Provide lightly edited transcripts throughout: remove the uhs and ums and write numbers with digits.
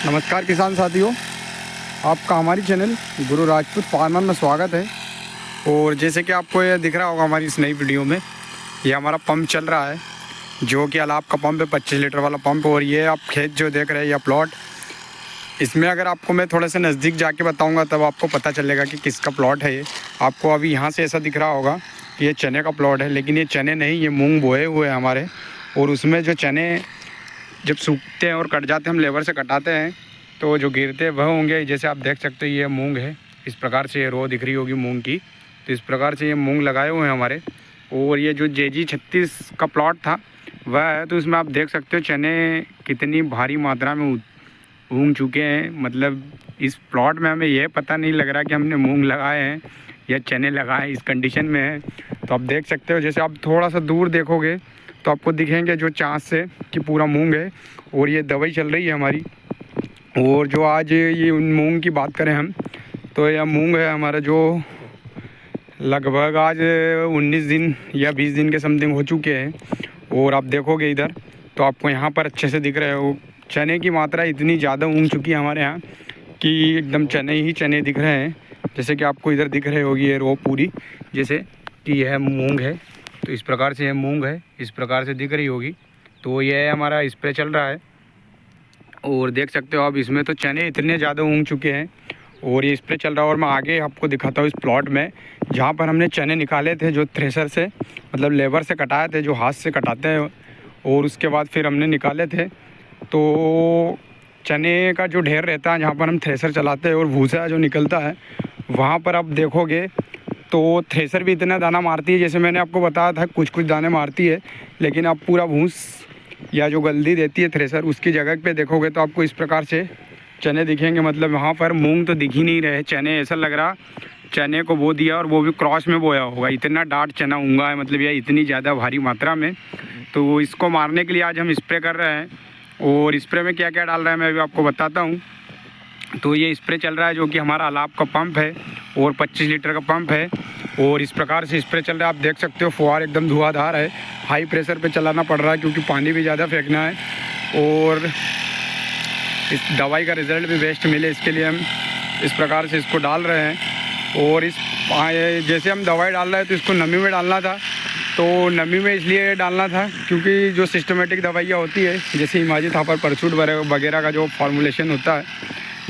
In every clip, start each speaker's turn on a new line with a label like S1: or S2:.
S1: नमस्कार किसान साथियों, आपका हमारी चैनल गुरु राजपूत फार्मर में स्वागत है। और जैसे कि आपको ये दिख रहा होगा हमारी इस नई वीडियो में, ये हमारा पंप चल रहा है जो कि अलाप का पंप है, 25 लीटर वाला पंप। और ये आप खेत जो देख रहे हैं या प्लॉट, इसमें अगर आपको मैं थोड़े से नज़दीक जाके बताऊंगा तब आपको पता चलेगा कि किसका प्लॉट है। ये आपको अभी यहाँ से ऐसा दिख रहा होगा कि ये चने का प्लॉट है, लेकिन ये चने नहीं, ये मूँग बोए हुए हैं हमारे। और उसमें जो चने जब सूखते हैं और कट जाते हैं, हम लेबर से कटाते हैं तो जो गिरते हैं वह होंगे। जैसे आप देख सकते हो ये मूंग है, इस प्रकार से ये रो दिख रही होगी मूंग की। तो इस प्रकार से ये मूंग लगाए हुए हैं हमारे। और ये जो JG 36 का प्लॉट था वह है, तो इसमें आप देख सकते हो चने कितनी भारी मात्रा में उग चुके हैं। मतलब इस प्लॉट में हमें यह पता नहीं लग रहा कि हमने मूँग लगाए हैं या चने लगाए, इस कंडीशन में है। तो आप देख सकते हो, जैसे आप थोड़ा सा दूर देखोगे तो आपको दिखेंगे जो चाँच से कि पूरा मूंग है। और ये दवाई चल रही है हमारी। और जो आज ये मूंग की बात करें हम, तो यह मूंग है हमारा जो लगभग आज 19 दिन या 20 दिन के समथिंग हो चुके हैं। और आप देखोगे इधर तो आपको यहाँ पर अच्छे से दिख रहे हो चने की मात्रा इतनी ज़्यादा उग चुकी है हमारे यहाँ कि एकदम चने ही चने दिख रहे हैं। जैसे कि आपको इधर दिख रहे होगी ये रो पूरी, जैसे कि यह मूंग है, तो इस प्रकार से यह मूंग है, इस प्रकार से दिख रही होगी। तो यह हमारा स्प्रे चल रहा है और देख सकते हो आप, इसमें तो चने इतने ज़्यादा उग चुके हैं और ये स्प्रे चल रहा है। और मैं आगे आपको दिखाता हूँ इस प्लॉट में, जहाँ पर हमने चने निकाले थे जो थ्रेसर से, मतलब लेबर से कटाए थे, जो हाथ से कटाते हैं। और उसके बाद फिर हमने निकाले थे, तो चने का जो ढेर रहता है जहाँ पर हम थ्रेसर चलाते हैं और भूसा जो निकलता है, वहाँ पर आप देखोगे तो थ्रेसर भी इतना दाना मारती है, जैसे मैंने आपको बताया था कुछ कुछ दाने मारती है, लेकिन आप पूरा भूस या जो गल्दी देती है थ्रेसर, उसकी जगह पे देखोगे तो आपको इस प्रकार से चने दिखेंगे। मतलब वहाँ पर मूंग तो दिख ही नहीं रहे, चने ऐसा लग रहा चने को बो दिया और वो भी क्रॉस में बोया होगा, इतना डार्क चना उंगा है, मतलब यह इतनी ज़्यादा भारी मात्रा में। तो इसको मारने के लिए आज हम स्प्रे कर रहे हैं। और स्प्रे में क्या क्या डाल रहे हैं मैं अभी आपको बताता हूँ। तो ये स्प्रे चल रहा है जो कि हमारा अलाप का पंप है और 25 लीटर का पंप है। और इस प्रकार से स्प्रे चल रहा है, आप देख सकते हो फुहार एकदम धुआंधार है, हाई प्रेशर पे चलाना पड़ रहा है क्योंकि पानी भी ज़्यादा फेंकना है। और इस दवाई का रिज़ल्ट भी बेस्ट मिले, इसके लिए हम इस प्रकार से इसको डाल रहे हैं। और जैसे हम दवाई डाल रहे हैं तो इसको नमी में डालना था, तो नमी में इसलिए डालना था क्योंकि जो सिस्टमेटिक दवाइयाँ होती है, जैसे इमाजी थापर परचूट वगैरह का जो फॉर्मुलेशन होता है,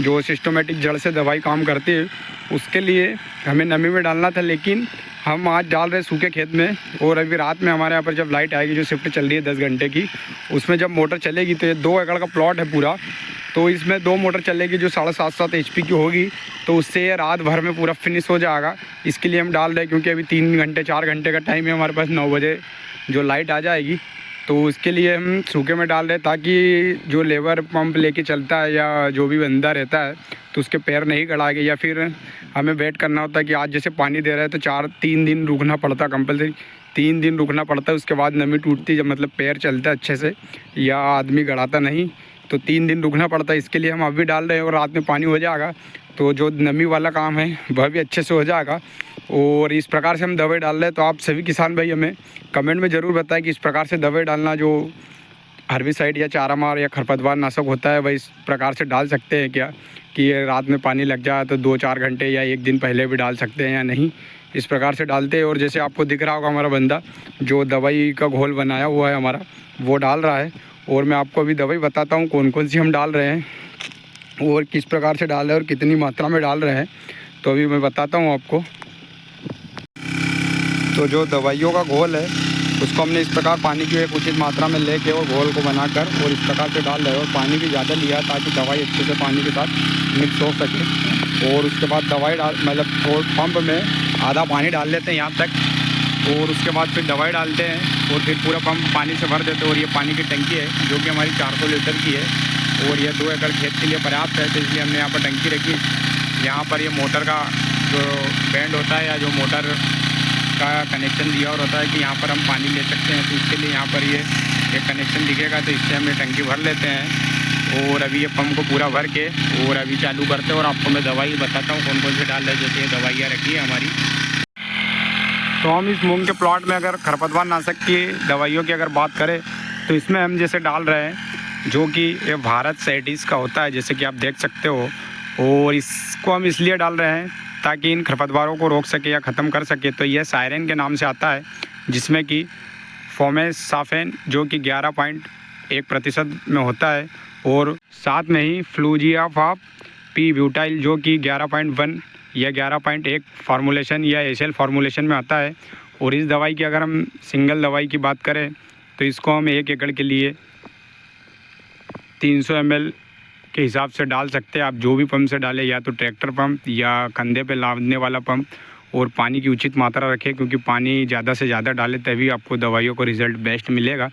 S1: जो सिस्टमेटिक जड़ से दवाई काम करती है, उसके लिए हमें नमी में डालना था। लेकिन हम आज डाल रहे सूखे खेत में। और अभी रात में हमारे यहाँ पर जब लाइट आएगी, जो शिफ्ट चल रही है 10 घंटे की, उसमें जब मोटर चलेगी, तो ये 2 एकड़ का प्लॉट है पूरा, तो इसमें 2 मोटर चलेगी जो 7.5 HP की होगी, तो उससे ये रात भर में पूरा फिनिश हो जाएगा। इसके लिए हम डाल रहे हैं क्योंकि अभी 3 घंटे 4 घंटे का टाइम है हमारे पास, 9 बजे जो लाइट आ जाएगी, तो उसके लिए हम सूखे में डाल रहे हैं ताकि जो लेबर पंप लेके चलता है या जो भी बंदा रहता है तो उसके पैर नहीं गड़ाएंगे। या फिर हमें वेट करना होता है कि आज जैसे पानी दे रहा है तो 3 दिन रुकना पड़ता है, कंपलसरी 3 दिन रुकना पड़ता है। उसके बाद नमी टूटती है, जब मतलब पैर चलता है अच्छे से या आदमी गड़ाता नहीं, तो 3 दिन रुकना पड़ता है। इसके लिए हम अभी डाल रहे हैं और रात में पानी हो जाएगा तो जो नमी वाला काम है वह भी अच्छे से हो जाएगा। और इस प्रकार से हम दवाई डाल रहे हैं। तो आप सभी किसान भाई हमें कमेंट में ज़रूर बताएं कि इस प्रकार से दवाई डालना, जो हर्बिसाइड या चारा मार या खरपतवार नाशक होता है, वह इस प्रकार से डाल सकते हैं क्या, कि रात में पानी लग जाए तो 2-4 घंटे या 1 दिन पहले भी डाल सकते हैं या नहीं, इस प्रकार से डालते हैं। और जैसे आपको दिख रहा होगा हमारा बंदा जो दवाई का घोल बनाया हुआ है हमारा, वो डाल रहा है। और मैं आपको अभी दवाई बताता हूँ कौन कौन सी हम डाल रहे हैं और किस प्रकार से डाल रहे हैं और कितनी मात्रा में डाल रहे हैं, तो अभी मैं बताता हूँ आपको। तो जो दवाइयों का घोल है उसको हमने इस प्रकार पानी की एक उचित मात्रा में लेके और घोल को बनाकर और इस प्रकार से डाल रहे हैं। और पानी भी ज़्यादा लिया ताकि दवाई अच्छे से पानी के साथ मिक्स हो सके। और उसके बाद दवाई मतलब पंप में आधा पानी डाल लेते हैं यहाँ तक, और उसके बाद फिर दवाई डालते हैं और फिर पूरा पंप पानी से भर देते हैं। और ये पानी की टंकी है जो कि हमारी 400 लीटर की है और ये 2 एकड़ खेत के लिए पर्याप्त है, तो इसलिए हमने यहाँ पर टंकी रखी। यहाँ पर ये मोटर का जो बैंड होता है या जो मोटर का कनेक्शन दिया और होता है कि यहाँ पर हम पानी ले सकते हैं, तो इसके लिए यहाँ पर ये एक कनेक्शन दिखेगा, तो इससे हम ये टंकी भर लेते हैं। और अभी ये पंप को पूरा भर के और अभी चालू करते हैं और आपको मैं दवाई बताता हूँ कौन कौन से डाल रहे हैं। जैसे ये दवाइयाँ रखी है हमारी, तो हम इस मूंग के प्लॉट में अगर खरपतवार नाशक की दवाइयों की अगर बात करें तो इसमें हम जैसे डाल रहे हैं जो कि ये भारत सेटिस का होता है, जैसे कि आप देख सकते हो। और इसको हम इसलिए डाल रहे हैं ताकि इन खरपतवारों को रोक सके या ख़त्म कर सके। तो यह सायरन के नाम से आता है, जिसमें कि फोमेसाफेन जो कि 11.1% में होता है, और साथ में ही फ्लूजियाफाप पी ब्यूटाइल जो कि 11.1 या 11.1 फार्मूलेशन या एसएल फार्मूलेशन में आता है। और इस दवाई की अगर हम सिंगल दवाई की बात करें तो इसको हम 1 एकड़ के लिए 300 ml के हिसाब से डाल सकते हैं। आप जो भी पंप से डालें, या तो ट्रैक्टर पंप या कंधे पे लादने वाला पंप, और पानी की उचित मात्रा रखें, क्योंकि पानी ज़्यादा से ज़्यादा डालें तभी आपको दवाइयों को रिज़ल्ट बेस्ट मिलेगा।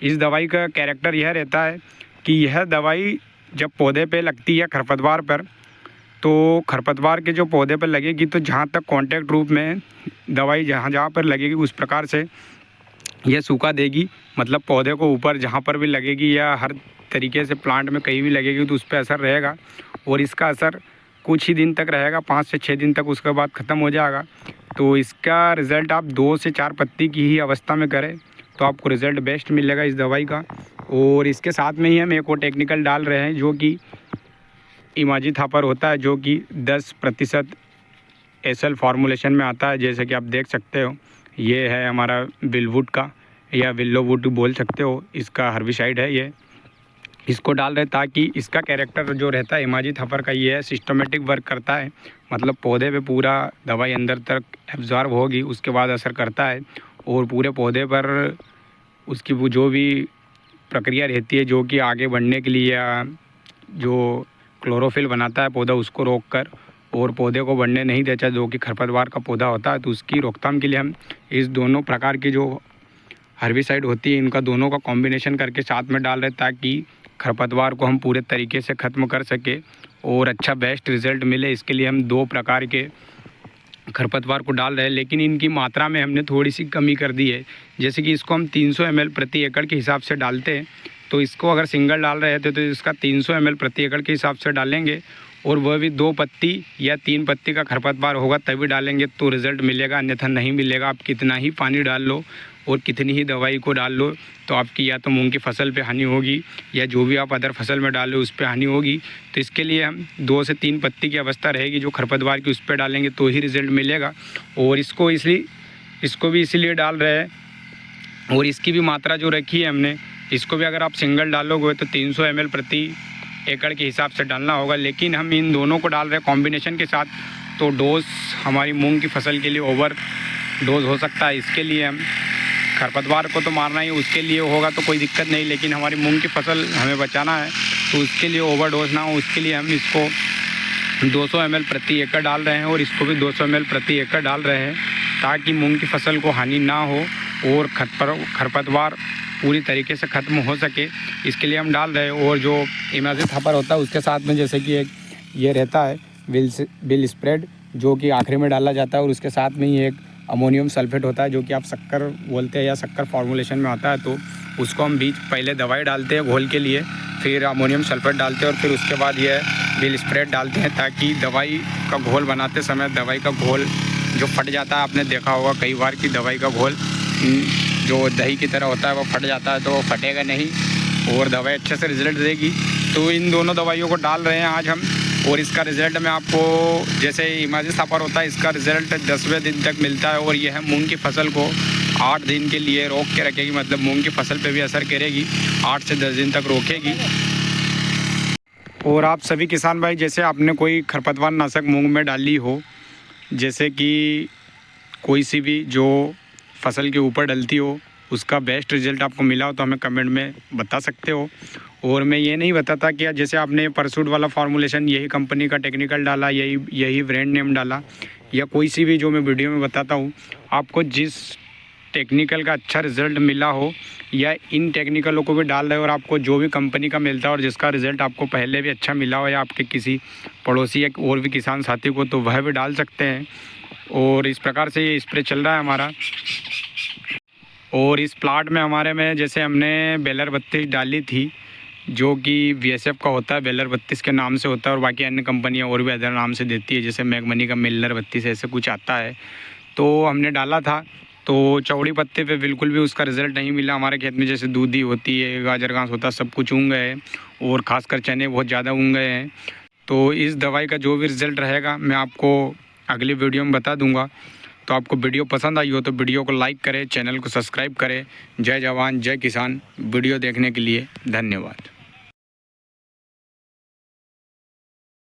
S1: इस दवाई का कैरेक्टर यह रहता है कि यह दवाई जब पौधे पे लगती है खरपतवार पर, तो खरपतवार के जो पौधे पर लगेगी तो जहाँ तक कांटेक्ट रूप में दवाई जहाँ पर लगेगी उस प्रकार से यह सूखा देगी। मतलब पौधे को ऊपर जहाँ पर भी लगेगी या हर तरीके से प्लांट में कहीं भी लगेगी तो उस पर असर रहेगा, और इसका असर कुछ ही दिन तक रहेगा, 5 से 6 दिन तक, उसके बाद ख़त्म हो जाएगा। तो इसका रिज़ल्ट आप 2 से 4 पत्ती की ही अवस्था में करें तो आपको रिज़ल्ट बेस्ट मिलेगा इस दवाई का। और इसके साथ में ही हम एक और टेक्निकल डाल रहे हैं जो कि इमाजिथापर होता है, जो कि 10% एसएल फार्मूलेशन में आता है। जैसे कि आप देख सकते हो, ये है हमारा विलवुड का या विल्लोवुड बोल सकते हो, इसका हर्बिसाइड है ये। इसको डाल रहे ताकि इसका कैरेक्टर जो रहता है इमाजिथापर का, ये है सिस्टमेटिक वर्क करता है। मतलब पौधे पे पूरा दवाई अंदर तक एब्जॉर्ब होगी, उसके बाद असर करता है, और पूरे पौधे पर उसकी वो जो भी प्रक्रिया रहती है जो कि आगे बढ़ने के लिए, या जो क्लोरोफिल बनाता है पौधा उसको रोक कर और पौधे को बढ़ने नहीं देता, जो कि खरपतवार का पौधा होता है। तो उसकी रोकथाम के लिए हम इस दोनों प्रकार की जो हर्बिसाइड होती है इनका दोनों का कॉम्बिनेशन करके साथ में डाल रहे ताकि खरपतवार को हम पूरे तरीके से ख़त्म कर सके और अच्छा बेस्ट रिज़ल्ट मिले। इसके लिए हम 2 प्रकार के खरपतवार को डाल रहे हैं, लेकिन इनकी मात्रा में हमने थोड़ी सी कमी कर दी है। जैसे कि इसको हम 300 ml प्रति एकड़ के हिसाब से डालते हैं, तो इसको अगर सिंगल डाल रहे थे तो इसका 300 ml प्रति एकड़ के हिसाब से डालेंगे, और वह भी 2 पत्ती या 3 पत्ती का खरपतवार होगा तभी डालेंगे तो रिज़ल्ट मिलेगा, अन्यथा नहीं मिलेगा। आप कितना ही पानी डाल लो और कितनी ही दवाई को डाल लो तो आपकी या तो मूंग की फसल पे हानि होगी, या जो भी आप अदर फसल में डालो उस पर हानि होगी। तो इसके लिए हम 2 से 3 पत्ती की अवस्था रहेगी जो खरपतवार की, उस पर डालेंगे तो ही रिज़ल्ट मिलेगा। और इसको भी इसीलिए डाल रहे हैं, और इसकी भी मात्रा जो रखी है हमने, इसको भी अगर आप सिंगल डालोगे तो 300 ml प्रति एकड़ के हिसाब से डालना होगा। लेकिन हम इन दोनों को डाल रहे हैं कॉम्बिनेशन के साथ, तो डोज हमारी मूंग की फसल के लिए ओवर डोज हो सकता है। इसके लिए हम खरपतवार को तो मारना ही, उसके लिए होगा तो कोई दिक्कत नहीं, लेकिन हमारी मूंग की फसल हमें बचाना है तो उसके लिए ओवर डोज ना हो, उसके लिए हम इसको 200 ml प्रति एकड़ डाल रहे हैं, और इसको भी 200 ml प्रति एकड़ डाल रहे हैं ताकि मूंग की फसल को हानि ना हो और खरपतवार पूरी तरीके से ख़त्म हो सके। इसके लिए हम डाल रहे हैं। और जो इमाजिथापर होता है उसके साथ में जैसे कि एक ये रहता है विल स्प्रेड जो कि आखिरी में डाला जाता है, और उसके साथ में ही एक अमोनियम सल्फेट होता है जो कि आप शक्कर बोलते हैं या शक्कर फार्मूलेशन में आता है। तो उसको हम बीच पहले दवाई डालते हैं घोल के लिए, फिर अमोनियम सल्फेट डालते हैं, और फिर उसके बाद ये विल स्प्रेड डालते हैं ताकि दवाई का घोल बनाते समय दवाई का घोल जो फट जाता है, आपने देखा होगा कई बार कि दवाई का घोल जो दही की तरह होता है वो फट जाता है, तो वो फटेगा नहीं और दवाई अच्छे से रिज़ल्ट देगी। तो इन दोनों दवाइयों को डाल रहे हैं आज हम, और इसका रिज़ल्ट मैं आपको, जैसे इमाजिथापर होता है इसका रिज़ल्ट 10वें दिन तक मिलता है, और यह मूंग की फसल को 8 दिन के लिए रोक के रखेगी। मतलब मूंग की फसल पे भी असर करेगी, 8 से 10 दिन तक रोकेगी। और आप सभी किसान भाई, जैसे आपने कोई खरपतवार नाशक मूंग में डाली हो, जैसे कि कोई सी भी जो फसल के ऊपर डलती हो, उसका बेस्ट रिज़ल्ट आपको मिला हो तो हमें कमेंट में बता सकते हो। और मैं ये नहीं बताता कि जैसे आपने परसूट वाला फार्मूलेशन यही कंपनी का टेक्निकल डाला, यही ब्रांड नेम डाला, या कोई सी भी जो मैं वीडियो में बताता हूँ, आपको जिस टेक्निकल का अच्छा रिज़ल्ट मिला हो या इन टेक्निकलों को भी डाल रहे हो, और आपको जो भी कंपनी का मिलता है और जिसका रिज़ल्ट आपको पहले भी अच्छा मिला हो, या आपके किसी पड़ोसी या और भी किसान साथी को, तो वह भी डाल सकते हैं। और इस प्रकार से ये स्प्रे चल रहा है हमारा। और इस प्लाट में हमारे में जैसे हमने बेलर 32 डाली थी जो कि VSF का होता है, बेलर 32 के नाम से होता है, और बाकी अन्य कंपनियां और भी अदर नाम से देती है, जैसे मैगमनी का मिलर 32 ऐसे कुछ आता है। तो हमने डाला था तो चौड़ी पत्ते पे बिल्कुल भी उसका रिज़ल्ट नहीं मिला। हमारे खेत में जैसे दूधी होती है, गाजर घास होता है, सब कुछ उग गए और ख़ासकर चने बहुत ज़्यादा उग गए हैं। तो इस दवाई का जो भी रिज़ल्ट रहेगा मैं आपको अगली वीडियो में बता दूंगा। तो आपको वीडियो पसंद आई हो तो वीडियो को लाइक करें, चैनल को सब्सक्राइब करें। जय जवान जय किसान। वीडियो देखने के लिए धन्यवाद।